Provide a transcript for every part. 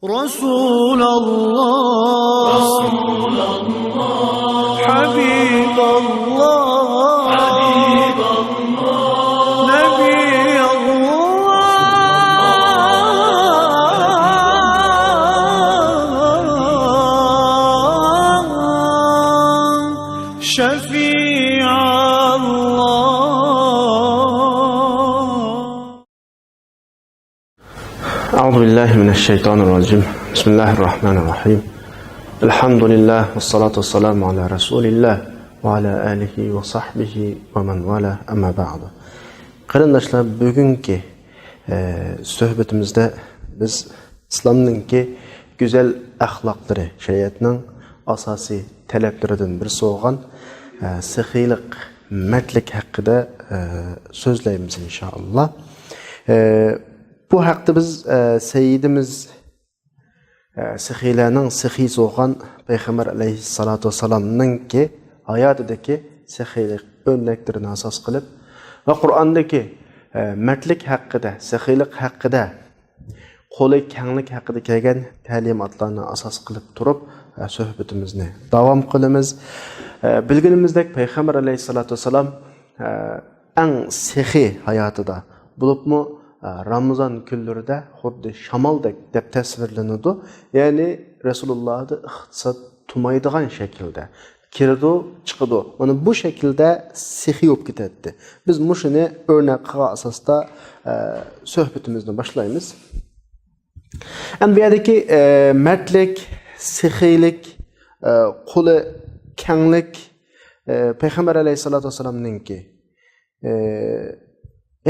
رسول الله حبيب الله نبي الله شفيع أعوذ بالله من الشيطان الرجيم بسم الله الرحمن الرحيم الحمد لله والصلاة والسلام على رسول الله وعلى آله وصحبه ومن والاه أما بعد Qarindoshlar, bugungi suhbatimizda biz islomning go'zal axloqlari, shariatning asosiy talablaridan birisi bo'lgan saxiylik, mardlik haqida so'zlaymiz inshaalloh. Bu haqda biz Seyyidimiz saxiylarning saxiy bo'lgan Payg'ambar alayhissalatu vassalamning hayotidagi saxiylik o'rnaklarini asos qilib va Qur'ondagi mardlik haqida, saxiylik haqida, qo'li kenglik haqida kelgan ta'limotlarni asos qilib turib suhbatimizni davom qilamiz. Bilganimizdek Payg'ambar alayhissalatu vassalam eng saxiy hayotida bo'libmi Ramazan kunlarida xuddi shamoldek deb tasvirlanadi. Ya'ni Rasulullah'da ixtisod tumaydigan shaklda kirdi, chiqdi. Mana bu shaklda saxiy bo'lib ketadi. Biz mushuni o'rnak qilgan asosda suhbatimizni boshlaymiz. Endi bu yerdagi mardlik, saxiylik, qo'li kenglik Payg'ambar alayhissalatu vassalamninki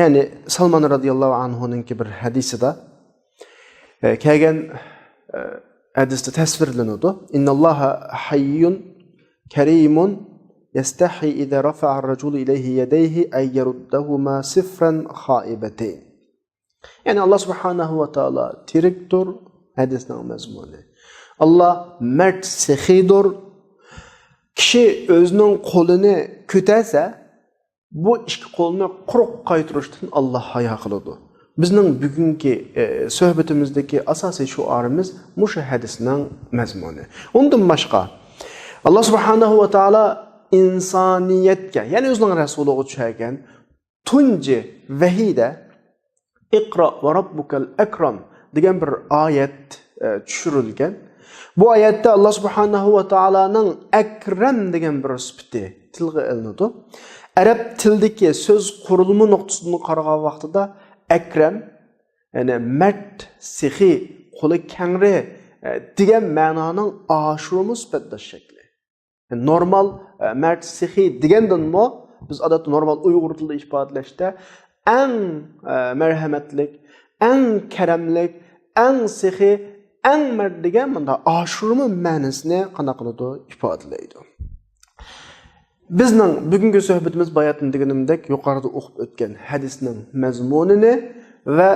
yani Salman radıyallahu anhu'nunki bir hadisida kelgan hadisda tasvirlanadi. İnnallaha hayyun kerimun yastahi iza rafa'a ar-rajulu ilayhi yadayhi ay yaruddahuma sifran khaibatayn. Yani Allah subhanahu wa ta'ala tirikdir hadisning mazmuni. Allah mert saxiydir. Kishi o'zining qo'lini ko'tarsa bu ikki qo'lni quruq qaytirishdan Allah hayo qiladi. Bizning bugungi suhbatimizdagi asosiy shuarimiz mushu hadisning mazmuni. Undan boshqa Allah subhanahu va taolo insoniyatga, ya'ni o'zining rasuliga tushagan tunji vahiyda Iqra va robbukal akram degan bir oyat tushirilgan. Bu oyatda Allah subhanahu va taoloning akram degan bir sifati tilga ilinadi. Arab tildagi so'z qurilma nuqtasini qaragan vaqtida akram, ya'ni mard, saxiy, qo'li kengri degan ma'noning oshirma sifatlash shakli. Yani normal mard, saxiy degandanmi biz odatda normal Uyg'ur tilida ifodalashda eng marhamatlik, eng karamlik, eng saxiy, eng mard degan bunda oshirma ma'nosini qana qiladi ifodalaydi. Bizning bugungi suhbatimiz bayatın deganimdek yuqorida o'qib o'tgan hadisning mazmunini va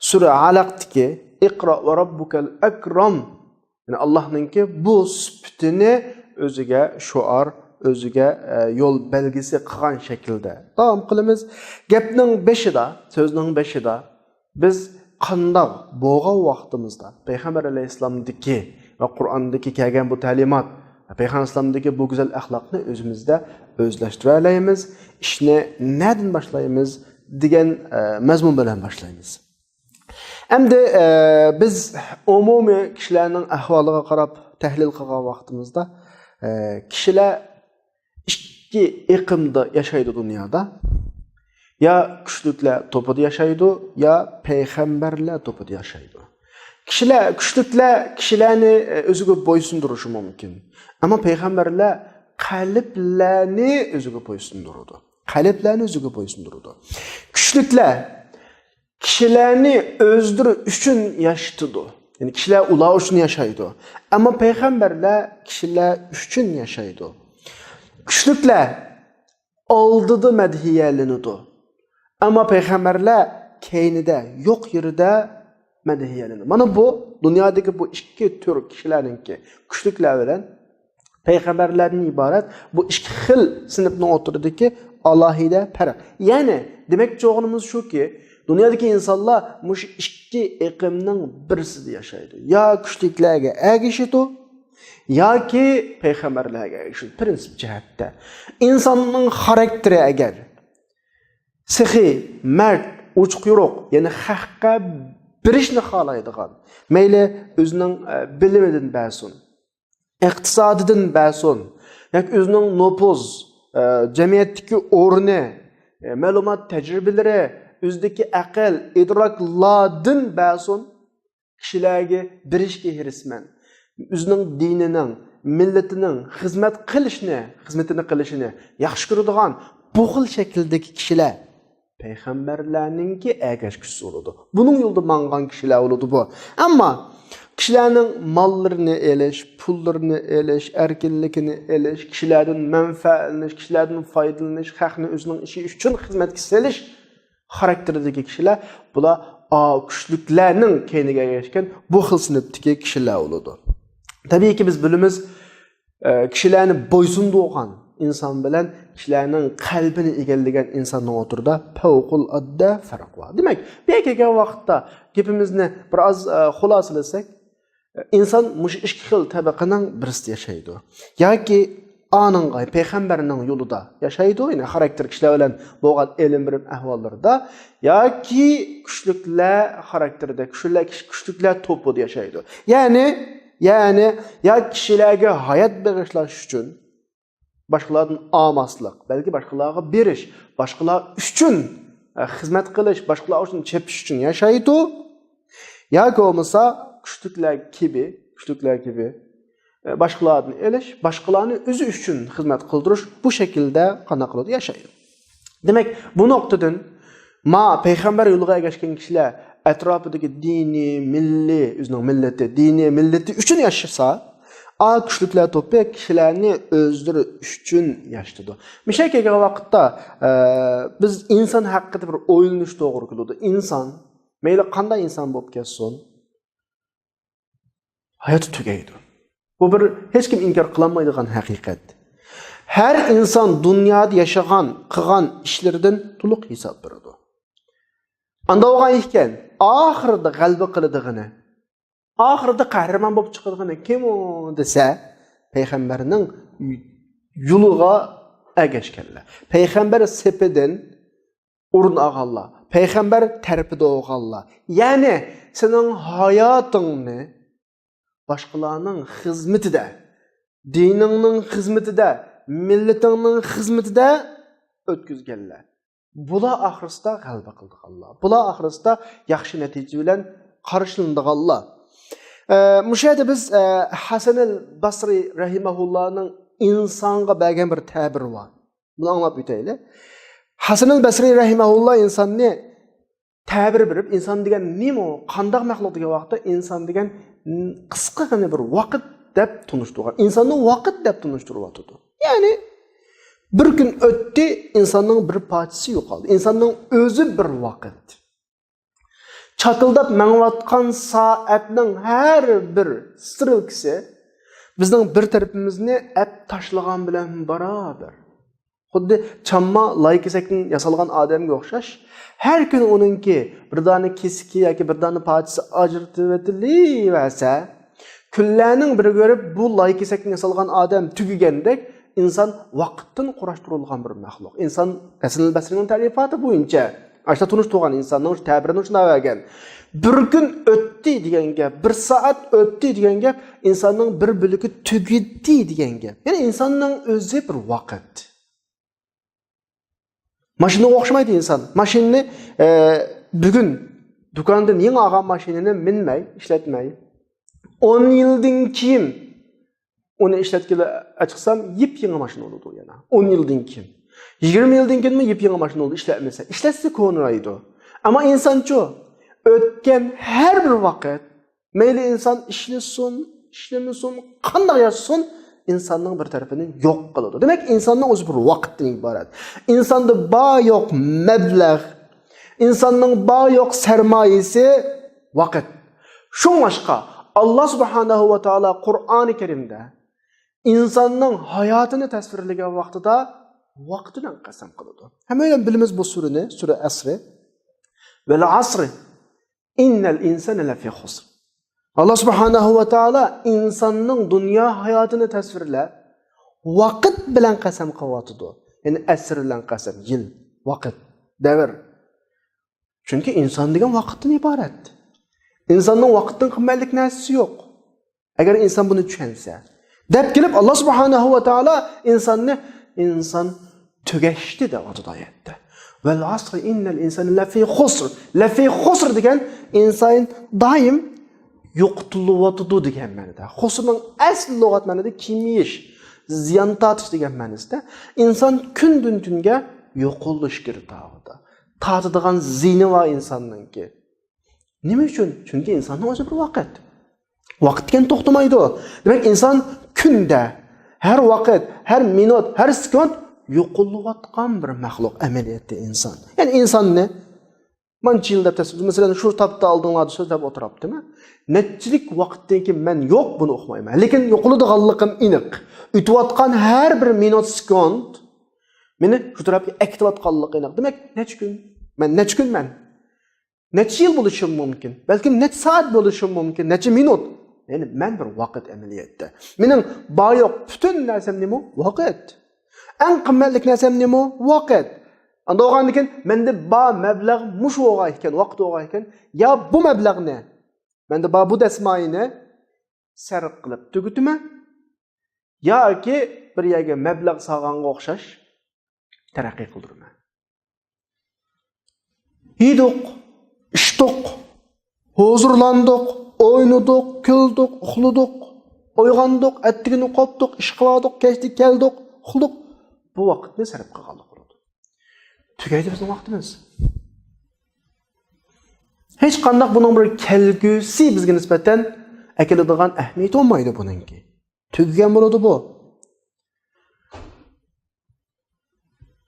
sura Alaqdagi Iqra va robbukal akram, yani Allohningki bu sifatini o'ziga shuar, o'ziga yo'l belgisi qilgan shaklda davom qilamiz. Gapning beshida, so'zning beshida biz qandoq bo'lgan vaqtimizda Payg'ambar alayhissalomdagi va Qur'ondagi kelgan bu ta'limot, Payg'ambar alayhissalomdagi bu go'zal axloqni o'zimizda o'zlashtira olamiz. Ishni nereden boshlaymiz degan mazmun bilan boshlaymiz. Endi biz umumiy kishilarning ahvoliga qarab tahlil qilgan vaqtimizda kishilar ikki iqimda yashaydi dunyoda. Ya kuchliklar to'pida yashaydi, ya payg'ambarlar to'pida yashaydi. Kuchliklar kishilarni o'ziga bo'ysundirishi mumkin. Ama payg'ambarlar qalblarni o'ziga bo'ysundiradi. Qalblarni o'ziga bo'ysundiradi. Kuchliklar kishilarni o'zdiri uchun yashaydi. Yani kishilar ular uchun yashaydi. Ama payg'ambarlar kishilar uchun yashaydi. Kuchliklar oldida madhiyalanadi. Ama payg'ambarlar keynida, yo'q yerida madhiyalanadi. Mana bu dunyodagi bu ikki tür kishilarningki kuchliklar bilan payg'ambarlardan iborat bu ikki xil sinfning o'rtasidagi alohida farq. Ya'ni demakchi o'g'limiz shuki, Dünyadaki insanlar muş iki iqimning birisida yaşaydı. Ya kuchliklarga ergishadi, yoki payg'ambarlarga ergishadi. Prinsip jihatda. İnsanning xarakteri agar sixiy, mard, uch-quyruq, ya'ni haqqa birishni xohlaydigan, mayli o'zining bilimidan ba'sun, iqtisodidan ba'sun, yoki o'zining nopuz, jamiyatdagi o'rni, ma'lumot tajribalari, o'zidagi aql, idroklardan ba'sun kishilarga birishga hirisman. O'zining dinining, millatining xizmatini qilishini yaxshi ko'radigan bu xil shakldagi kishilar payg'ambarlarningki ergashgisi bo'ladi. Buning yo'lida mangan kishilar bo'ladi bu. Ammo kishilarning mollarini elish, pullarini elish, erkinligini elish, kishilardan manfaatlanish, kishilardan foydalanish, xalqni o'zining ishi uchun xizmatga selish xarakteridagi kishilar bular kuchliklarning keyniga ergashgan bu xil sinfdagi kishilar bo'ladi. Tabiiyki biz bilamiz, kishilarni bo'ysundirgan inson bilan kishilarning qalbini egallagan insonning o'rtasida favqulodda farq bor. Demak, bu kelgan vaqtda gapimizni biroz xulosalasak, inson mush ikki xil tabaqaning birisida yashaydi. Yoki aningay payg'ambarning yo'lida yashaydi, ya'ni xarakter kishilar bilan bo'lgan ilm bilim ahvollarda, yoki kuchliklar xarakterida, kuchliklar to'pida yashaydi. Ya'ni ya kishilarga hayot bag'ishlash uchun boshqalardan olmaslik, balki boshqalarga berish, boshqalar uchun xizmat qilish, boshqalar uchun chepish uchun yashaydi. Yoki bo'lmasa kuchliklar kibi boshqalardan elish, boshqalarni o'zi uchun xizmat qildirish, bu shaklda qana qilib yashaydi. Demak, bu nuqtadan payg'ambar yo'liga ergashgan kishilar atrofidagi diniy, milliy, o'zining millati uchun yashasa, kuchliklar to'pi kishilarni o'zlari uchun yashaydi. Misha kelgan vaqtda biz inson haqida bir o'ylanish to'g'ri keladi. Inson, mayli qanday inson bo'lib ketsin, hayoti tugaydi. Bu bir hech kim inkor qilolmaydigan haqiqat. Har inson dunyoda yashagan, qilgan ishlaridan to'liq hisob beradi. Anda olgan ekan, oxirida g'alaba qiladigini, oxirida qahramon bo'lib chiqadigini kim u desa, payg'ambarning yo'liga ergashganlar. Payg'ambar sepidan o'rin olganlar, payg'ambar tarafida olganlar. Ya'ni sening hayotingni boshqalarning xizmatida, diningning xizmatida, millatingning xizmatida o'tkazganlar. Bular oxirsida g'alaba qildiganlar. Bular oxirsida yaxshi natija bilan qarshilandiganlar. Mushayda biz Hasan al-Basri rahimahullohning insonga bergan bir ta'biri bor. Buni anglab o'taylik. Hasan al-Basri rahimahulloh insonni ta'bir berib, inson degan nima, qanday maxluq degan vaqtda inson degan qisqagina bir vaqt deb tunishtirgan. Insonni vaqt deb tunishtiryapti. Ya'ni bir kun o'tdi, insonning bir parchasi yo'qoldi. Insonning o'zi bir vaqt. Çakıldab məngvatqan saatning har bir strilkisi bizning bir tarafimizni ap tashlagan bilan barobar. Xuddi chamma laykesakning yasalgan odamga o'xshash, har kun uningki bir dona keski yoki bir dona parchasi ajratib etilaversa, kunlarning biri ko'rib bu laykesakning yasalgan odam tugagandek inson vaqtdan qurashtirilgan bir maxluq. Inson Hasan al-Basrining ta'rifoti bo'yicha Aşta tunuştuğan insanın tabirini şuna vergen. Bir gün öttü diyen gap, bir saat öttü diyen gap, insanın bir bölükü tügüttü diyen gap. Yani insanın özü bir vakit. Maşını okşamaydı insan. Maşinini bugün dükandan yeni ağam maşinini minmey, işletmey. 10 yıldan kim onu işletkili açıksam yip yeni maşin oldu yana. 10 yıldan kim. 20 yıldan keyin yepyeni maşin oldu işletmese. İşletse konuraydı. Ama insanço ötken her bir vakit meyli insan işlemesin, qanday yaşasın insanın bir tarafını yok kılıyordu. Demek insanın özü bir vakitden ibaret. İnsanda bağ yok meblağ, insanın bağ yok sermayesi vakit. Şun başka Allah subhanahu ve taala Kur'an-ı Kerim'de insanın hayatını tasvirlegen vaqtida vaqtidan qasam qiladi. Hamma ham bilamiz bu surani, sura Asr. Vel asri innel insane lefi husr. Allah subhanahu wa ta'ala insanның dünya hayatını tasvirlab, vaqt bilan qasam qilyapti. Yani asr bilan qasam, yil, vaqt, davr. Chunki inson degan vaqtdan iborat. İnsanның vaqtdan qimmatlik narsasi yo'q. Agar inson buni tushunsa, deb kelib Allah subhanahu wa ta'ala inson tugashdi deb aytdi. Vel asri innel insane lefi husr. Lefi husr degan inson doim yo'qotilyapti degan ma'noda. Husrning asl lug'at ma'noda kimiyish, ziyon tortish degan ma'nosida. Inson kundan kunga yo'qolish kirtadi. Tatadigan zini var insonninki. Nima uchun? Chunki insonning o'zi bir vaqt. Vaqtga to'xtamaydi. Demak, inson kunda, har vaqt, har minut, har sekund yo'qolayotgan bir maxluq amaliyotda inson. Ya'ni insonni mancha yilda masalan shu topda oldinglarda so'zlab o'tiribdimi? Nechilik vaqtdan keyin men yo'q buni o'qimayman. Lekin yo'qoladiganligim aniq. O'tayotgan har bir minut sekund meni shu tarafga aktivatganligi aniq. Demak, necha kun? Necha yil bo'lishi mumkin? Balki necha soat bo'lishi mumkin? Necha minut? Ya'ni men bir vaqt amaliyotda. Mening boyoq butun narsam nima? Vaqt. Eng qimmatli narsam nima? Vaqt. Anda o'g'andan keyin menda bor mablag' mush o'g'a ekan, vaqt o'g'a ekan, ya bu mablag'ni menda bor bu dasmoyini sarf qilib tugutman yoki bir yerga mablag' solganga o'xshash taraqqiy qildirman. Yedik, içtik, huzurlandık, oynadık, güldük, uxladık, oygandık, ettigini qopdik, ish qildik, kechdik, keldik, uxladik. Bu vaqtni sarf qilganlik bo'ladi. Tugaydi bizning vaqtimiz. Hech qanday buning bir kelgusi bizga nisbatan akiladigan ahamiyat olmaydi buningki. Tugagan bo'ladi bu.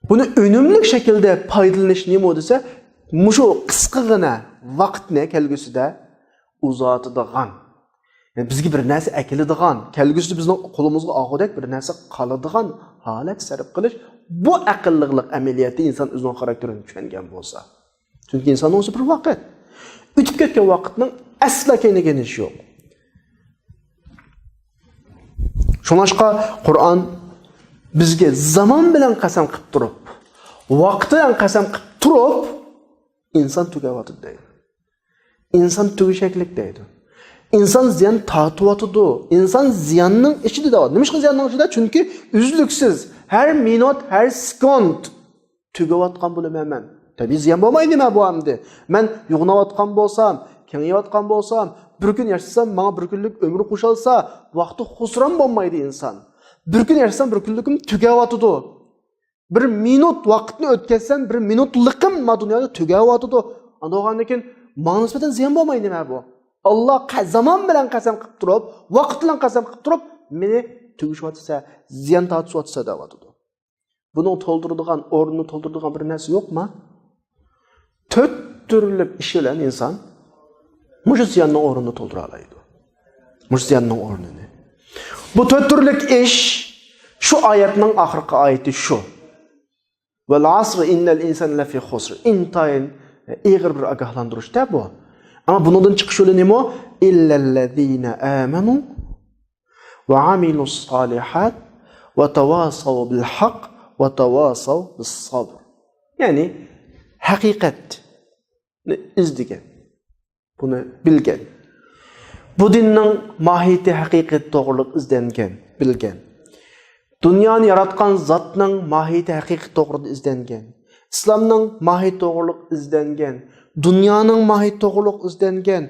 Buni unumli shaklda foydalanish nima desa, mushu qisqagina vaqtni kelgusida uzatadigan. Yani bizga bir narsa akiladigan, kelgusida bizning qo'limizga og'idek bir narsa qoladigan holat sarf qilish bu aqllilik amaliyoti inson o'zining xarakterini tushungan bo'lsa. Chunki insonning o'zi bir vaqt. O'tib ketgan vaqtning asla keyinish yo'q. Shuningga Qur'on bizga zamon bilan qasam qilib turib, vaqt bilan qasam qilib turib inson tugayotdi deydi. İnson tugishaklik deydi. İnson ziyon tortyotdi. İnson ziyonning ichida deydi. Nima uchun ziyonning ichida? Chunki uzluksiz har minut, har sekund tugayotgan bo'laman. Tabiiy ziyon bo'lmaydi nima bu hamda. Men yo'g'nayotgan bo'lsam, kengayotgan bo'lsam, bir kun yashasam, menga bir kunlik umr qo'shilsa, vaqti xusron bo'lmaydi inson. Bir kun yashasam, bir kunlikim tugayotdi. Bir minut vaqtni o'tkazsam, bir minutlikim ma dunyoda tugayotdi. Ando'g'andan keyin menga nisbatan ziyon bo'lmaydi nima bu? Allah zaman bilan qasam qilib turib, vaqt bilan qasam qilib turib, meni tugishyotsa, ziyon tortishyotsa deyapti. Buni to'ldiradigan, o'rnini to'ldiradigan bir narsa yo'qmi? 4 turli ish bilan inson mush ziyonning o'rnini to'ldira oladi. Mush ziyonning o'rnini. Bu 4 turli ish shu oyatning oxirgi oyati shu. Vel asr innel insane lefi husr. Intayin ig'ir bir ogohlantirishda bu. Ama bundan chiqish yo'li nima? Illallazina amanu va amilus solihat va tawasaw bil haqq va tawasaw bis sabr. Ya'ni haqiqatni izlagan, buni bilgan. Bu dinning mohiyati haqiqat to'g'riliq izlangan, bilgan. Dunyoni yaratgan zotning mohiyati haqiqat to'g'rida izlangan. İslamның mohiyati to'g'riliq izlangan. Dunyoning mohiyati to'g'riliq izlangan.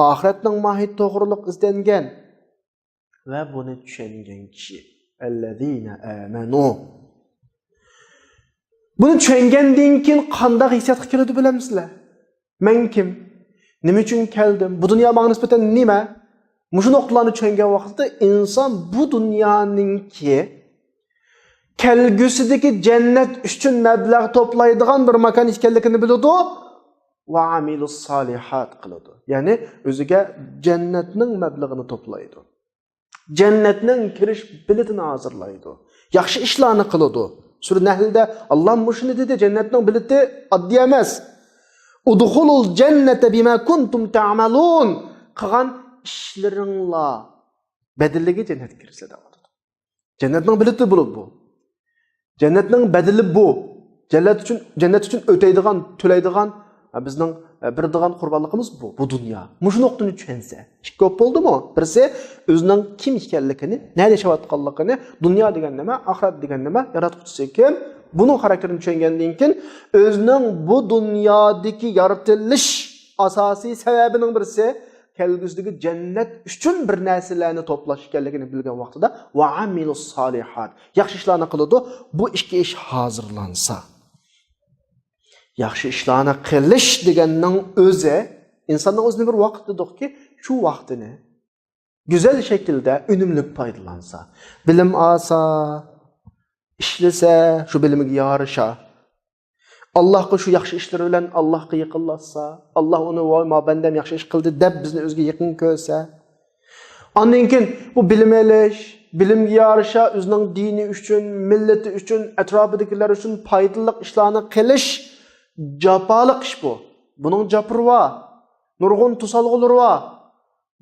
Oxiratning mohiyati to'g'riliq izlangan. Va buni tushungan kishi allazina amanu. Buni tushungandan keyin qanday hissiyatga keladi bilamsizlar? Men kim? Nima uchun keldim? Bu dunyo menga nisbatan nima? Mushu nuqtalarni tushungan vaqtda inson bu dunyoninki kelgusidagi jannat uchun mablag' to'playdigan bir makon ekanligini biladi va amilus solihat qiladi. Ya'ni o'ziga jannatning mablag'ini to'playdi. Jannatning kirish biletini hozirlaydi. Yaxshi ishlarni qiladi. Sura Nahlda Alloh mushuni dedi, jannatning bileti oddiy emas. Udkhulul cennete bima kuntum ta'malun. Qilgan ishlaringlar bedeliga cennet kirse de var. Cennetning bileti bu. Cennetning bedeli bu. Cennet için öteydigan, töleydigan bizning birdigan qurbonligimiz bu. Bu dünya. Muşu nuqtani tushunsa. Ikki ko'p bo'ldimi? Birisi o'zining kim ekanligini, nerede yashayotganligini, dunyo degan nima, oxirat degan nima, yaratuvchisi kim, buning xarakterini tushungandan keyin o'zining bu dunyodagi yaratilish asosiy sababining birisi kelgusidagi cennet uchun bir narsalarni to'plash ekanligini bilgan vaqtida va amilus solihat. Yaxshi ishlarni qiladi, bu ishga ish hozirlansa. Yaxshi ishlarni qilish deganning o'zi insonning o'zini bir vaqt dedikki, shu vaqtini güzel şekilde unumli foydalansa, bilim olsa, ishlasa, shu bilimga yarasha, Allah'a şu yaxshi ishlari bilan Allohga yaqinlashsa, Alloh uni voy ma bandam yaxshi ish qildi deb bizni o'ziga yaqin ko'rsa, ondan keyin bu bilim elish, bilimga yarasha o'zining dini uchun, millati uchun, atrofidagilar uchun foydali ishlarni qilish jafoliq ish bu. Buning jabri va nurg'un tusalg'ulari va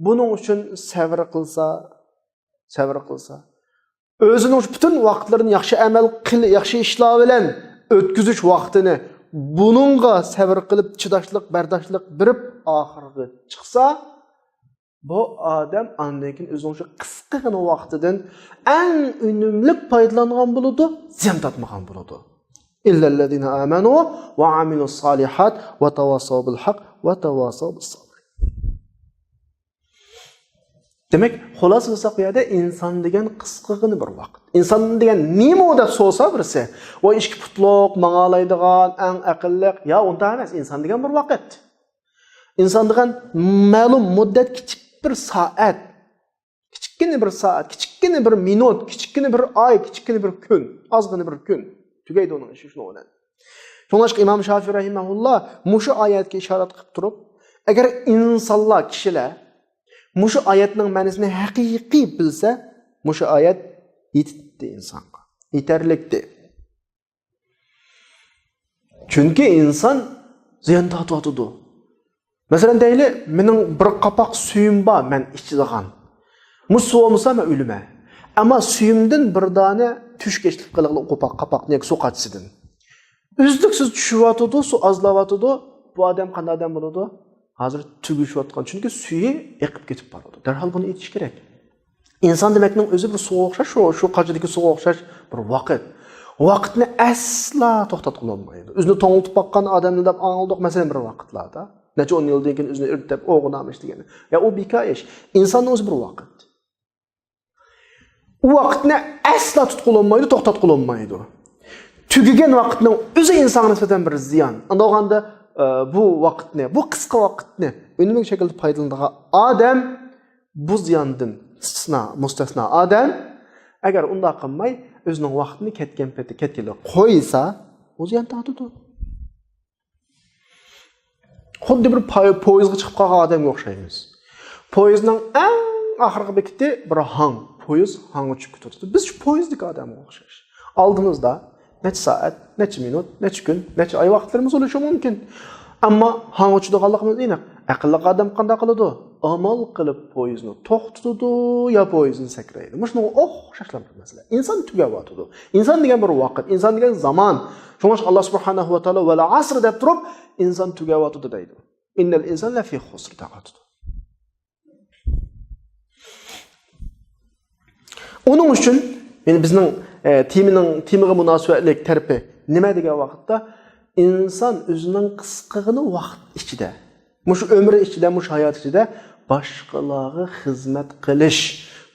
buning uchun sabr qilsa, o'zining bütün vaqtlarini yaxshi amal qil, yaxshi ishlar bilan o'tkazish vaqtini buningga sabr qilib, chidashlik, bardoshlik berib oxiriga chiqsa, bu odam undan keyin o'zining shu qisqagina vaqtidan eng unumli foydalangan bo'ladi, ziyon tortmagan bo'ladi. İllellezine amenu ve amilus salihat ve tavasav bil haq ve tavasav bis sabr. Demek, xolos qilsak bu yerda inson degan qisqagina bir vaqt. Inson degan nima deb so'rasa birisi, va ishki putluq, mang'alaydigan, eng aqlli, ya unda emas, inson degan bir vaqt. Inson degan ma'lum muddat, kichik bir soat, kichikgina bir soat, kichikgina bir minut, kichikgina bir oy, kichikgina bir kun, ozgina bir kun. Tugaydi onun ishi shuni bilan. Shuningdek İmam Şafii rahimahulloh mushu oyatga ishorat qilib turib, agar insonlar, kishilar mushu oyatning ma'nosini haqiqiy bilsa, mushu oyat yetdi insonga. Yetarlikdi. Chunki inson ziyon tortadi. Masalan deyli, mening bir qapoq suyim bor, men ichadigan. Musu olmasa men o'lima. Ama suyumdan bir dana tüşkeşlik qiliqli qapoqni su qachisidin. Üzdüksiz tushyotdi, su azlayotdi. Bu odam qanday odam bo'ladi? Hozir tugishayotgan, chunki suyi eqib ketib boradi. Darhol buni aytish kerak. Inson demakning o'zi bir suvga o'xshash, shu qachidagi suvga o'xshash bir vaqt. Vaqtni asla to'xtatib olmaydi. O'zini to'ngiltib boqqan odamni deb angladiq, masalan bir vaqtlarda. Necha 10 yildan keyin o'zini irtib o'g'inamış degani. Ya u bika ish. Insonning o'zi bir vaqt. U vaqtni asla tutqulunmaydı, to'xtatqulunmaydi. Tugigan vaqtning o'zi insonga nisbatan bir ziyon. Unda olganda bu vaqtni, bu qisqa vaqtni unumli shaklda foydalanadigan odam bu ziyondan mustasno odam agar unda qilmay o'zining vaqtini ketganlar qo'ysa, u ziyon tortadi. Xuddi bir poyezdga chiqib qolgan odamga o'xshaymiz. Poyezdning eng oxirgi bekiti bir hang. Poyez hangi uçup tutuyordu. Biz şu poyezdeki adamı okşayız. Aldığımızda neçe saat, neçe minut, neçe gün, neçe ay vaktlerimiz oluşu mümkün. Ama hangi uçuda kaldıqımız yine akıllı adam qanday qiladi? Amal qilib poyezni to'xtatadi ya poyezni sakraydi. Mana o'xshashlar bir masala. Inson tugayotidu. Inson degan bir vaqt, inson degan zaman. Shunga Alloh subhanahu va taolo val asr deb turib inson tugayotidu deydi. Innal insana lafi khusr taqatdu. Onun uchun yani bizning temiga munosabatlik tarafi nima degan vaqtda inson o'zining qisqagina vaqt ichida, mush umri ichida, mush hayot ichida boshqalarga xizmat qilish,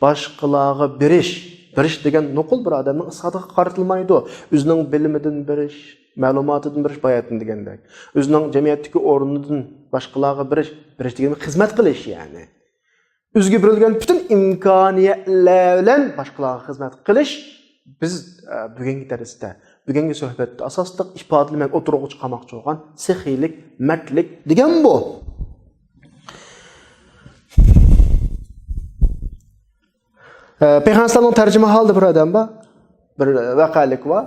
boshqalarga berish degan nuqul bir odamning isodiga qaratilmaydi. O'zining bilimidan berish, ma'lumotidan berish bayatın degandek. O'zining jamiyatdagi o'rnidan boshqalarga berish degan xizmat qilish yani. O'ziga berilgan bütün imkoniyatlar bilan boshqalarga xizmat qilish biz bugungi darsda, bugungi suhbatda asosda ifodalamak o'tirg'ich qamoqchi bo'lgan sexiylik, mardlik degan bu. Peygamberning tarjima holida bir odam bir vaqalik va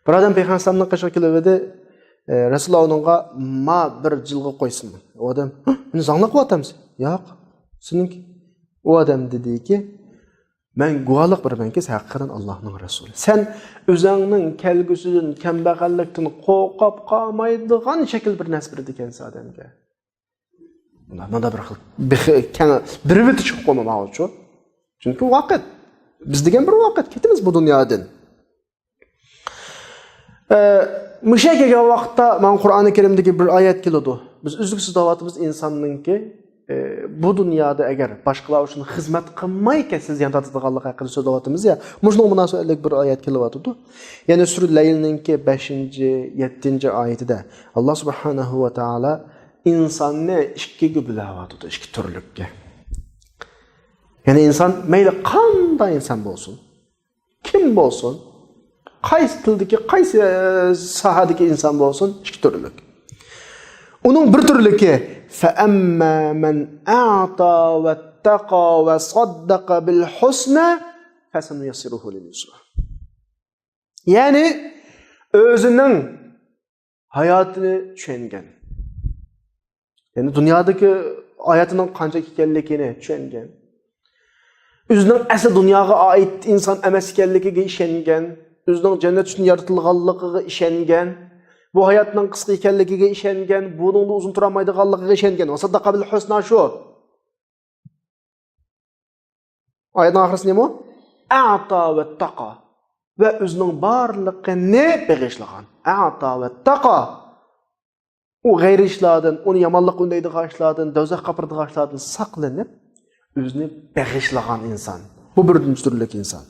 bir odam Peygamberning qishga kelib edi, Rasululloh onunğa ma bir jilg'i qo'ysinmi. O odam, "Buni zanglab qo'yatamiz." Yo'q. Seninki. O odam dediki, "Men guvohlik beramanki, sen haqiqatan Allohning rasuli. Sen o'zingning kelgusidan, kambag'allikdan qo'rqib qolmaydigan shakl bir narsa berdi ekansan odamga." Mana bir biti chiqib qolmamoq uchun. Chunki vaqt biz degan bir vaqt ketamiz bu dunyodan. Musha kelgan vaqtda men Qur'oni Karimdagi bir oyat keladi. Biz uzluksiz davatimiz insonningki bu dunyoda agar boshqalar uchun xizmat qilmayki siz yan tatadiganlik haqida so'zlayapmiz ya. Mushning munosabatlik bir oyat kelyapti. Ya'ni sura Laylningki 5-7 oyatida Alloh subhanahu va taolo insonni ikkiga bo'layapti, ikki turlikka. Ya'ni inson mayli qanday inson bo'lsin, kim bo'lsin, qaysi tildagi, qaysi sohadagi inson bo'lsin, ikki turlik. Uning bir turligi fa amma man a'ta wattaqa wa saddaqa bil husna fasanuyassiruhu lil yusra. Ya'ni o'zining hayotini tushungan. Yani dünyadaki hayatının qancha ekanligini tushungan. O'zining asl dunyoga oid inson emas ekanligiga ishongan, o'zining jannat uchun yaratilganligiga ishongan, bu hayotning qisqa ekanligiga ishongan, buning uzun tura olmaydiganligiga ishongan. Va saddaqa bil husna shu. Oyatning oxirisi nima? A'ta va taqa. Va o'zining barligini bag'ishlagan. A'ta va taqa. O g'ayri ishlardan, uni yomonlik undaydigan ishlardan, do'zax qapirdigan ishlardan saqlanib, o'zini bag'ishlagan inson. Bu birinchi turlik inson.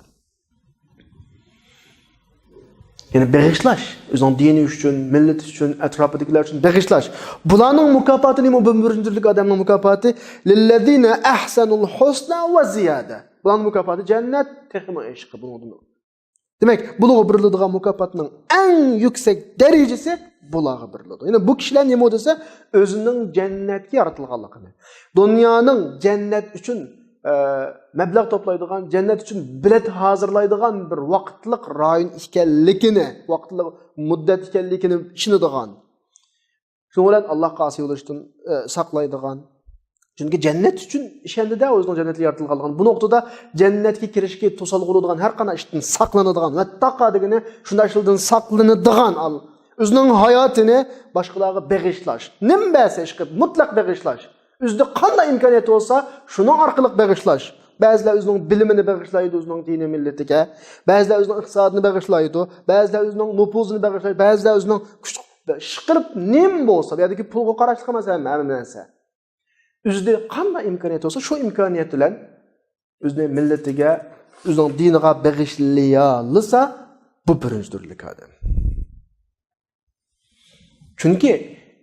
Ya'ni bag'ishlash, o'zining dini uchun, millati uchun, atrofidagilar uchun bag'ishlash. Bularning mukofoti nima? Bu birinchi turlik odamning mukofoti lillazina ahsanul husna va ziyada. Bularning mukofoti jannat, texmi ishqi buningdir. Demek, buluğa biriladigan mukofotning eng yuksak darajasi bulağa biriladi. Yani bu kişiler nima desa, o'zining jannatga yaratilganligini, dunyoning jannat uchun mablag' to'playdigan, jannat uchun bilet hozirlaydigan bir vaqtlik rayon ekanligini, vaqtlik muddat ekanligini tushunadigan. Shuning bilan Allohga asiy bo'lishdan saqlaydigan. Çünkü cennet için işendi o'zining jannatga yaratilganligini. Bu noktada cennetga kirishga to'salg'i bo'ladigan har qanday ishdan saqlanadigan va taqa degani shunday ishlardan saqlanadigan al. O'zining hayotini boshqalarga bag'ishlash. Nim bo'lsa ishqib mutlaq bag'ishlash. O'zida qanday imkoniyat bo'lsa, shuning orqali bag'ishlash. Ba'zilar o'zining bilimini bag'ishlaydi o'zining dini millatiga, ba'zilar o'zining iqtisodini bag'ishlaydi, ba'zilar o'zining nupuzini bag'ishlaydi, ba'zilar o'zining kuch qilib nim bo'lsa, bu yerdagi pulga qarashlik emas hamma narsa. O'zida qanday imkoniyat bo'lsa, shu imkoniyat bilan o'zining millatiga, o'zining diniga bag'ishlaya bu birinchi turlik odam. Chunki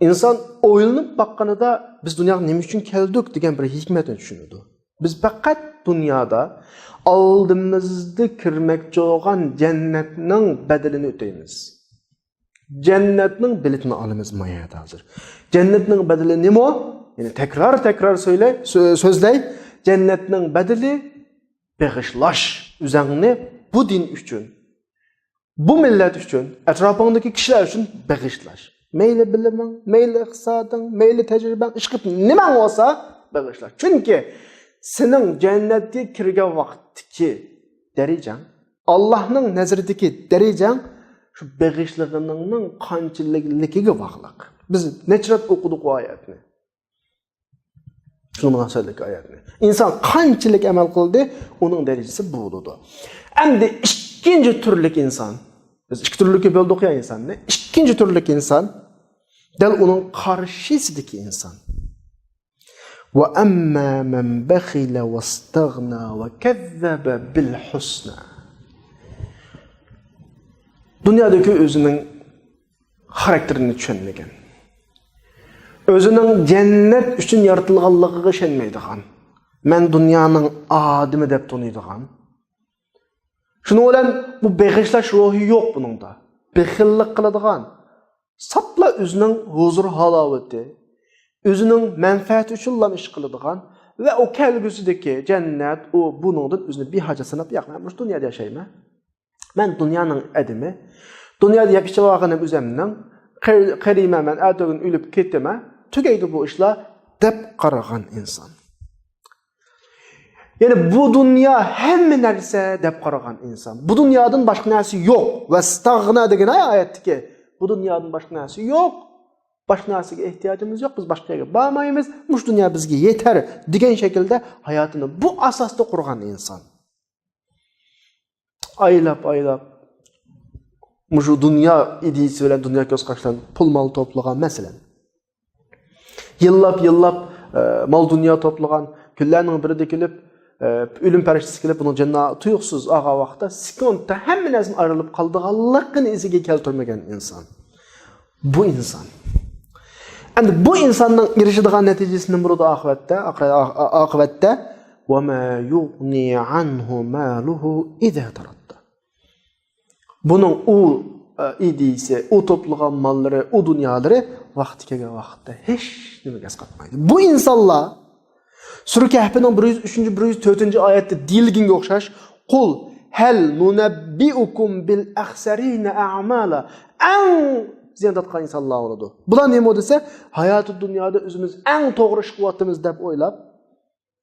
inson o'ylanib baqqanida biz dunyoga nima uchun keldik degan bir hikmatni tushunadi. Biz faqat dunyoda oldimizda kirmoqchi bo'lgan jannatning badalini o'taymiz. Jannatning biletini olamiz mayada hozir. Jannatning badali nima? Yani tekrar so'zlay, jannatning badali bag'ishlash, o'zingni bu din uchun, bu millat uchun, atrofingdagi kishilar uchun bag'ishlash. Mayli biliming, mayli iqtisoding, mayli tajribang, ishqib nima bo'lsa bag'ishlash. Chunki sening jannatga kirgan vaqtdagi darajang, Allohning nazaridagi darajang shu bag'ishlaganingning qanchaligiga bog'liq. Biz nechrat o'qidik bu oyatni. Şunu munosabatli oyatni. İnson qanchalik amal qildi, uning darajasi bu bo'ladi. Endi ikkinchi turlik inson. Biz ikki turlikka bo'ldik ya insonni. Ikkinchi turlik inson dal uning qarshisidagi inson. Wa amma man bakhila wastaghna wa kazzaba bil husna. Dunyodagi o'zining xarakterini tushunmagan. Özünün cennet üçün yaratilganligiga ishonmaydigan. Men dunyoning odami deb taniydigan. Shuning bilan bu bag'ishlash ruhi yo'q buningda. Bexillik qiladigan. Sapla o'zining huzur halovati, o'zining manfaati uchun ish qiladigan va o kelgusidagi jannat o buningdan o'zini behaja sanab yo'q. Men bu dunyoda yashayman. Men dunyoning adami, dunyoda yashayotganim o'zimning Kerime men ertogün ölüp ketime. Tügeydi bu işler dep qaragan insan. Yani bu dünya hemme nerse dep qaragan insan. Bu dünyadan başka nersi yok. Ve stagna degen ayetki. Bu dünyadan başka nersi yok. Başka nersiga ihtiyacımız yok. Biz başka yerge barmaymiz. Muş dünya bizge yeter degen şekilde hayatını bu asasda kurgan insan. Aylap muşu dünya idisi bilen dünya göz kaçtan pul mal toplagan meselen. Yıllap mal dünya toplagan küllerinin biri dikilip ölüm periştisi kelip bunun cennet tuyuksuz ağa vaqta sekundda hemme narsa ayrılıp kaldıganlıqını iziga keltirmegen insan. Bu insan. Endi bu insanın erişidigan neticesinin burada akıbette ve ma yughni anhu maluhu iza taratta. Bunun o idisi, o toplagan malları, o dünyaları vaqti kelgen vaqtda hiç nima qatmaydi. Bu insanlar Sura Kahf'nin 103. 104. ayette deyilgenge o'xshash Qul hal nunabbiukum bil akhsarina a'mala. En ziyandatqa insanlar oladi. Bular nima desa, hayatı dünyada özümüz en to'g'ri ish qilyapmiz deb o'ylab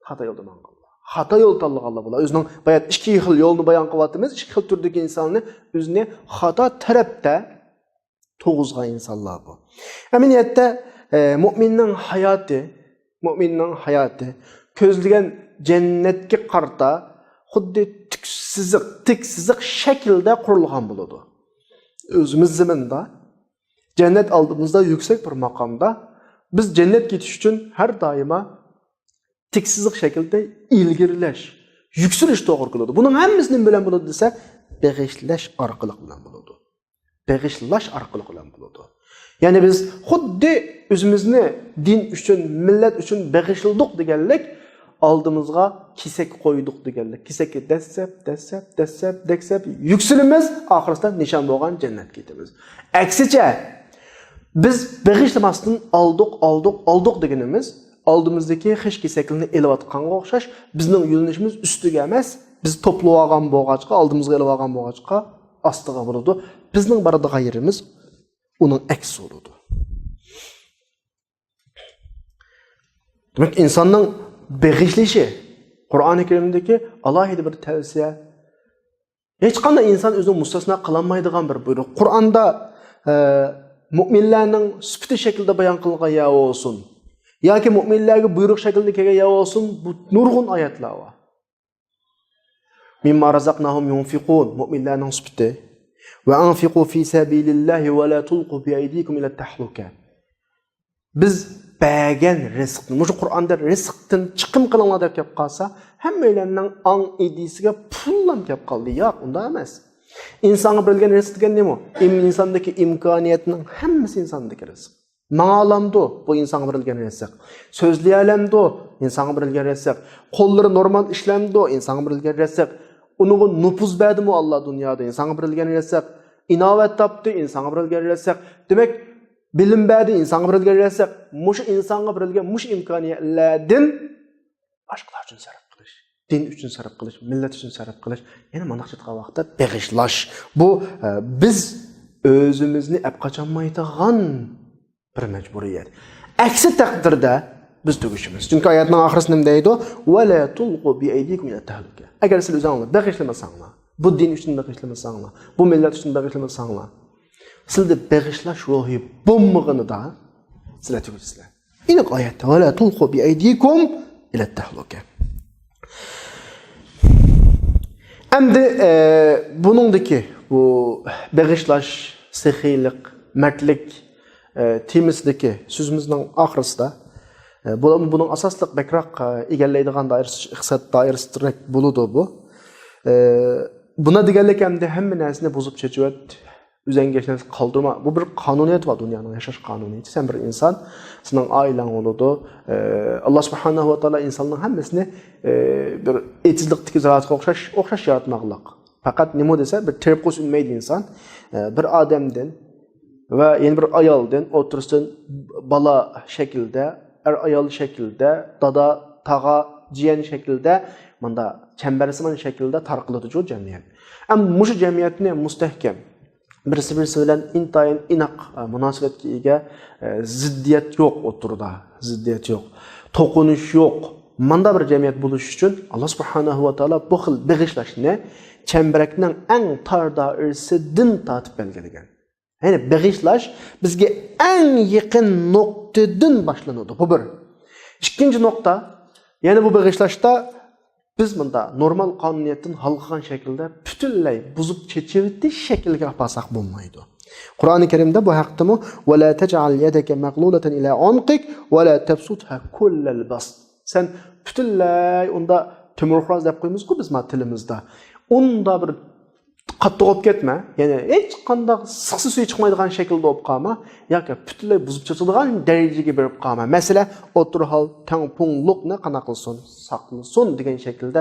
xato yo'lda manqillar. Xato yo'l tanlaganlar bular. O'zining bayat ikki xil yo'lni bayon qilyapmiz. Ikki xil turdagi insonni o'zini xato tarafda to'g'izgan insonlar bu. Aminiyatda mu'minning hayoti ko'zlagan jannatga qarta xuddi tiksiziq shaklda qurilgan bo'ladi. O'zimiz zaminda cennet aldığımızda yüksek bir makamda biz cennet getiş için her daima tiksizlik şekilde ilgirileş, yükseliş doğru kılıdı. Bunun hemmisinin bilen buludu desek, beğişleş arkalık bilen buludu. Beğişleş arkalık bilen buludu. Yani biz xuddi özümüzni din üçün, millet üçün beğişildik degellik, aldığımızga kisek koyduk degellik. Kiseki dessep, yükselimiz, ahiriste nişan boğan cennet getimiz. Eksice, biz beğişlemasını aldık degenimiz, aldığımızdaki hiç kisekliğini elevatkanға o'xshash, bizning yo'linishimiz üstüge emas, biz toplavagan boğaçqa, aldığımızga elevagan boğaçqa astıga bo'ladi. Bizning baradigan yerimiz onun aksi oldu. Demek insanın beğişleşi, Kur'an-ı Kerim'deki alayida bir tavsiye. Hiç qanday insan özünü mustasna kılanmaydigan bir buyruq. Kur'an'da müminlerinin süpti şekilde bayan kılgan ya olsun. Ya ki müminlerge buyruq şekilde kege ya olsun. Bu nurgun ayetler var. Mimma razaqnahum yunfiqun. Müminlerinin süpti. Ve anfiqu fi sabilillahi ve la tulqu bi aydikum ila tahluka. Biz bəgən rizqni, bu Qur'anda rizqdən çıxım qılınlar deb kep qalsa, həmmələrindən an idisiga pullam kep qaldı. Yo'q, unda emas. İnsanı bilgen rizq degan nima? İnsandaki imkoniyatning hammasi insandagi rizq. Ma'lamdu bu insonga berilgan rizq. So'zli alamdu insonga berilgan rizq. Qo'llari normal ishlamdu insonga berilgan rizq. Unuga nufuz berdi-mi Allah dunyoda insonga berilgan rizq. İnovat topdi insonga berilgan rizq. Demak, bilim berdi insonga berilgan rizq. Mush insonga berilgan mush imkoniyatlardan boshqalar uchun sarf qilish, din uchun sarf qilish, millat uchun sarf qilish, yana mana shunday vaqtda beg'ishlash. Bu biz o'zimizni ap qachonmaydigan bir majburiyat. Aksi taqdirda biz tugishimiz. Chunki oyatning oxirida nima deydi? Va la tulqu bi aydikum ila tahluka. Agar siz o'zingizni beg'ishlamasanglar, bu din uchun beg'ishlamasanglar, bu millat uchun beg'ishlamasanglar, sizde beg'ishlash ruhi bo'lmaganida sizlar tugaysizlar. Aniq oyatda va la tulqu bi aydikum ila tahluka. Endi buningdaki bu beg'ishlash, sehiylik, mertlik temizdeki sözümüzün oxirisida bunun asosliq bakroq egallaydigan iqtisod doirasidirek bo'ladi bu. Buna deganlik hamda hamma narsani buzib chechiyot, üzengeçleriniz kaldırma. Bu bir kanuniyet var dünyanın yaşaş kanuniyeti. Sen bir insan, senin ailen oldu. Allah subhanahu wa ta'ala insanların hemmesini bir etizlikteki zaratıga okşaş yaratmaklık. Fakat nemo dese bir terpkos ünmeydi insan. Bir ademden ve yeni bir ayalden otursun bala şekilde, ayal şekilde, dada, tağa, ciyen şekilde, çembersiman şekilde tarqılıdıcı o cemiyet. Ama muşu cemiyetine müstehkem, birisi bilan intayin inoq munosabatga ega, ziddiyat yo'q o'tirdi, ziddiyat yo'q, to'qinish yo'q. Manda bir jamiyat bo'lish uchun Alloh subhanahu va taolo bu xil beg'ishlashni chambarakning eng tor doirasidan tortib belgilagan. Ya'ni beg'ishlash bizga eng yaqin nuqtadan boshlanadi. Bu bir. Ikkinchi nuqta, ya'ni bu beg'ishlashda biz bunda normal qonuniyatdan halqagan shaklda butunlay buzib kechirdi shaklga olsak bo'lmaydi. Qur'oni Karimda bu haqdami va la taj'al yadaka maghlulatan ila unqik va la tabsutha kullal bast. Sen butunlay unda temurxoz deb qo'yamiz-ku biz tilimizda. Unda bir qattiq olib ketma, ya'ni hech qanday siqsi suvi chiqmaydigan shaklda olib qolma, yoki butunlay buzib chiqadigan darajaga berib qolma. Masalan, o'tirhol tangpungliqni qana qilsin, saqlasin degan shaklda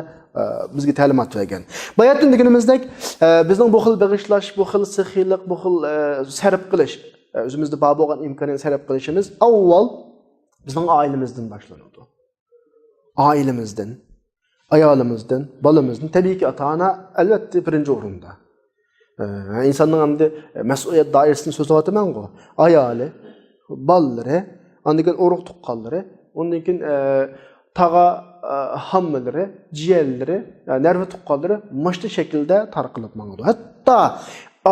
bizga ta'limot bergan. Bayatdan deganimizdek, bizning bu xil bag'ishlash, bu xil sixiylik, bu xil sarf qilish, o'zimizda bor bo'lgan imkoniyatni sarf qilishimiz avval bizning oilamizdan boshlanadi. Ailemizden, ayolimizden, bolamizdan, tabii ki ata-ona elbette birinci o'rinda. İnsanın hamda mas'uliyat doirasini so'zlayapman-ku. Ayoli, bolalari, ondan urug' tuqqanlari, ondan keyin taga hammilari, jiyanlari, nervi tuqqanlari mashta shaklda tarqalib mangadi. Hatto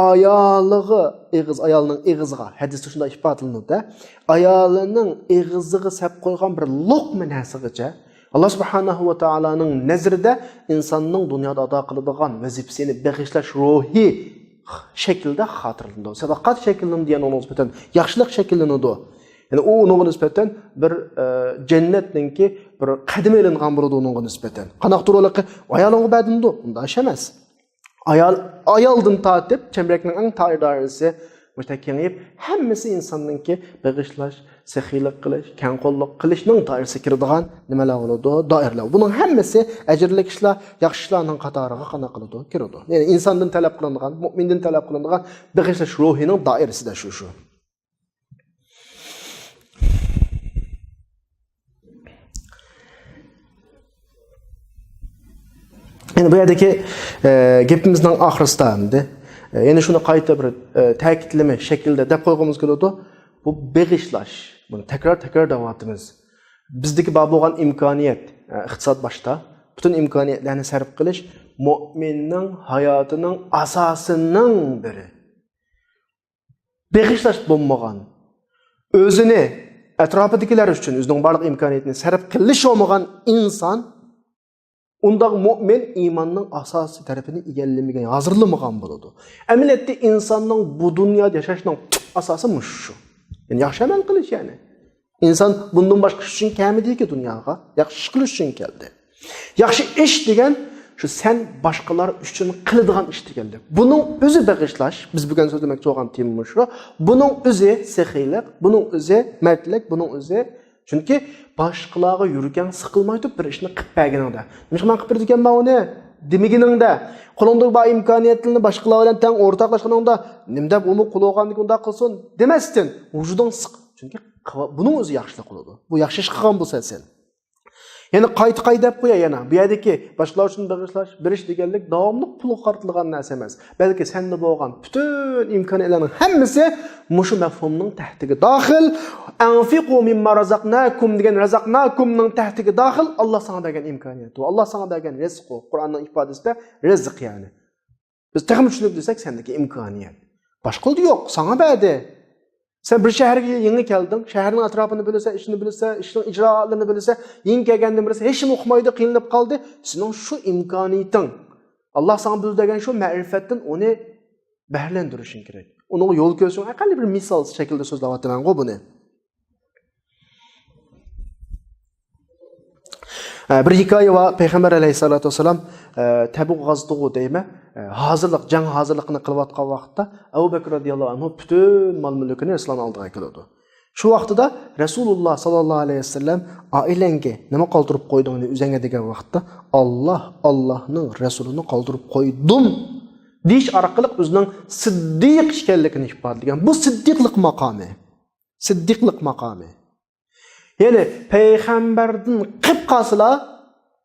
ayolining eg'iziga hadisda shunday ifodalanadi. Ayolining eg'iziga sap qo'ygan bir luqma narsigacha Allah subhanahu wa ta'alaning nazarida insonning dunyoda ado qiladigan vazifasini bag'ishlash ruhi shaklda xotirlanadi. Sadaqat shakllanadi, ya'ni o'ziga nisbatan yaxshilik shakllanadi. Ya'ni u o'ziga nisbatan bir jannatningki bir qadam elingan bo'ladi o'ziga nisbatan. Qanaq turalaqi ayolingga badindi, unda emas. Ayoldan tortib chambarakning eng tor doirasi mustahkamlayib, hammasi insonningki bag'ishlash, saxiylik qilish, kangqo'llik qilishning doirasiga kiradigan nimalar bo'ladi, doiralar. Buning hammasi ajrlik ishlar, yaxshi ishlarning qatoriga qana qiladi, kiradi. Ya'ni insondan talab qilinadigan, mu'mindan talab qilinadigan bag'ishlash ruhining doirasida shu. Yani bu yerdeki gapimizning oxirisida endi yana shuni qayta bir ta'kidlama shaklda deb qo'yg'imiz keladi. Bu beg'ishlash, buni takror davatimiz. Bizdagi bor bo'lgan imkoniyat, iqtisod boshda, butun imkoniyatlarni sarf qilish mu'minning hayotining asosining biri. Beg'ishlash bo'lmagan, o'zini atrofidagilar uchun o'zining barliq imkoniyatini sarf qilish olmagan inson undaq mu'min imanning asosiy tarafini egallamagan, hazırlamagan bo'ladi. Amaliyotda insonning bu dunyoda yashashning asosi shu. Yani yaxshi amal qilish yani. İnsan bundan boshqa uchun kelmadiki dunyoga, yaxshi ish qilish uchun keldi. Yaxshi ish degan shu sen boshqalar uchun qiladigan ish degandir. Buning o'zi bag'ishlash, biz bugun so'zlamoqchi bo'lgan tema shu. Buning o'zi saxiylik, buning o'zi mardlik, buning o'zi chunki boshqalarga yurgan siqilmaydi bir ishni qilib berganingda. Nima men qilib berganman uni demaganingda, qo'lingda bor imkoniyatlarni boshqalar bilan teng o'rtoqlashganingda, nima deb uni qo'log'andek unda qilsin demasdan, vujuding siq. Chunki buning o'zi yaxshilik qiladi. Bu yaxshi ish qilgan bo'lsa sen. Yani qayta deb qo'ya yana. Bu yerdagi boshqalar uchun bag'ishlash, berish deganlik davomli pul qartilgan narsa emas. Balki senda bo'lgan butun imkoniyatlarning hammasi mushu mafhumning tahtiga daxil. Anfiqu mimma razaqnakum degan razaqnakumning tahtiga daxil Alloh senga bergan imkoniyat. Alloh senga bergan rizq. Qur'onning ifodasida rizq yani. Biz taxmin tushunib desak sendagi imkoniyat. Boshqa yo'q, senga berdi. Sen bir şehirge yeni geldin, şehrin etrafını bilirse, işini bilirse, işin icraatlarını bilirse, yeni geldiğini bilirse, hiç mi okumaydı, kıyınıp kaldı. Senin şu imkaniyetin, Allah sana bildirgen şu marifetten onu behirlendirişin gerek. Onu yol göstersin, akalli bir misal şekilde sözlavattım ben bunu. Bir hikaye var, Peygamber aleyhissalatu vesselam Tebuk gazdığı deyme, hazırlık, can hazırlığını kılvatkan vakitte Ebu Bekir radıyallahu anh bütün mal mülkünü Resulullah'ın aldığı kılıyordu. Şu vakitte Resulullah sallallahu aleyhi ve sellem ailenge neme kaldırıp koyduğunu üzerine degen vakitte Allah'ın Resulünü kaldırıp koydum deyiş arakalık özünün siddiq işkellikini ifade edilen bu siddiqlik makamı. Siddiqlik makamı. Yani Peygamberden kıpkasıyla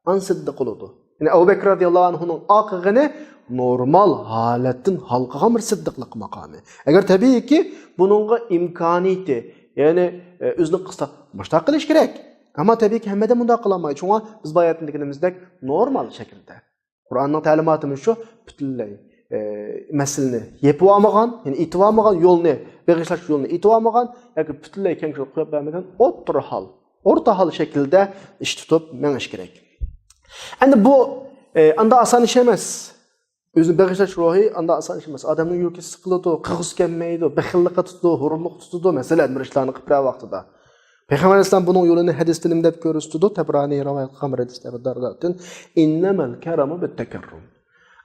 an siddiq oldu. Yani Abu Bekir radıyallahu anhu'nun akıgını normal halatin halkaga bir sıddıklık makamı. Eğer tabii ki bununla imkaniyeti, yani özünü kısa başta kılış gerek. Ama tabii ki hemmede bunda kılamayız. Çünkü biz bu hayatındakimizde normal şekilde. Kur'an'ın talimatımız şu, bütünley meselini yapıp almagan, yani itip almagan yolunu, bağışlaş yolunu itip almagan, yani bütünley kenkilik koyup vermeden orta hal şekilde iş tutup meniş gerek. Yani bu anda asan iş emas. Özünü bağışlaş ruhi anda asan iş emas. Adamın yürki sıkılıdı, kıgıs gelmeydi, bekillikle tutudu, huruluk tutudu, mesela bir işlerini kıpra vaxtıda. Peygamber Aleyhisselam bunun yolunu hadisden imdep görüstüdü. Tebrani rivayet qamar hadisleri dardatın. İnnemel keramu bittekerrum.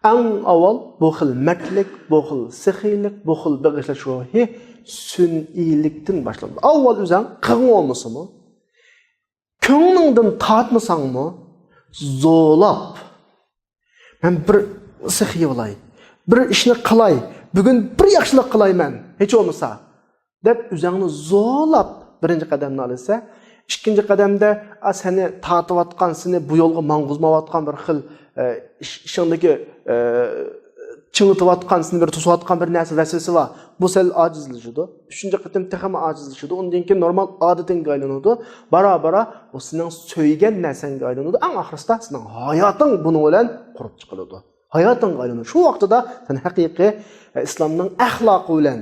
En avval bu xil meklik, bu xil sıxilik, bu xil bağışlaş ruhi sün'ilikten başladı. Avval üzən qığın olması mı? Köңnüңdün tatmısan mı? Zolap. Ben bir sıxi olay, bir işini qılay, bugün bir yaxşılık qılay mən, hiç olmasa. Dep üzəңni zolap birinci qadamni alırsa, ikinci qadamda seni tatıb atqan, seni bu yolga manguzmab atqan bir xil işindeki çıngıtıb atqan, seni bir tusub atqan bir narsa vesvese var. Bu sel acizlijidir. Üçüncü qadam texmi acizlijidir. Ondan keyin normal adetin qaylanıdı. Bara o senin söygen narsan qaylanıdı. En ahirida senin hayatın bunu bilan qurib chiqiladi. Hayatın qaylanıdı. Şu vaqtida sen haqiqiy İslamның axloqi bilan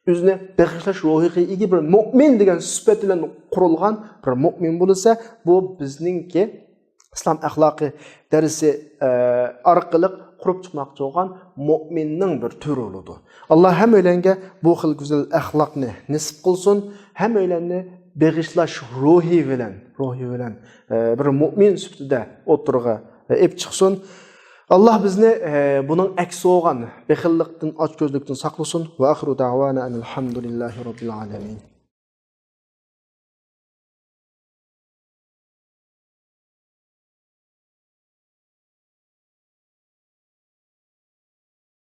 özüne bağışlaş ruhiga ega bir mu'min degan sifat bilan qurilgan bir mu'min bo'lsa, bu bizninki İslam axloqi darsi orqali qurib chiqmoqchi bo'lgan mu'minning bir turi bo'ladi. Alloh hammalarga bu xil go'zal axloqni nasib qilsin, hammalarni bağışlash ruhi bilan bir mu'min sifatida o'tirga ep chiqsin. Allah bizni bunun aksi olgan bexillikten, açgözlükten saklasın. Ve ahiru da'vana enelhamdülillahi rabbil alemin.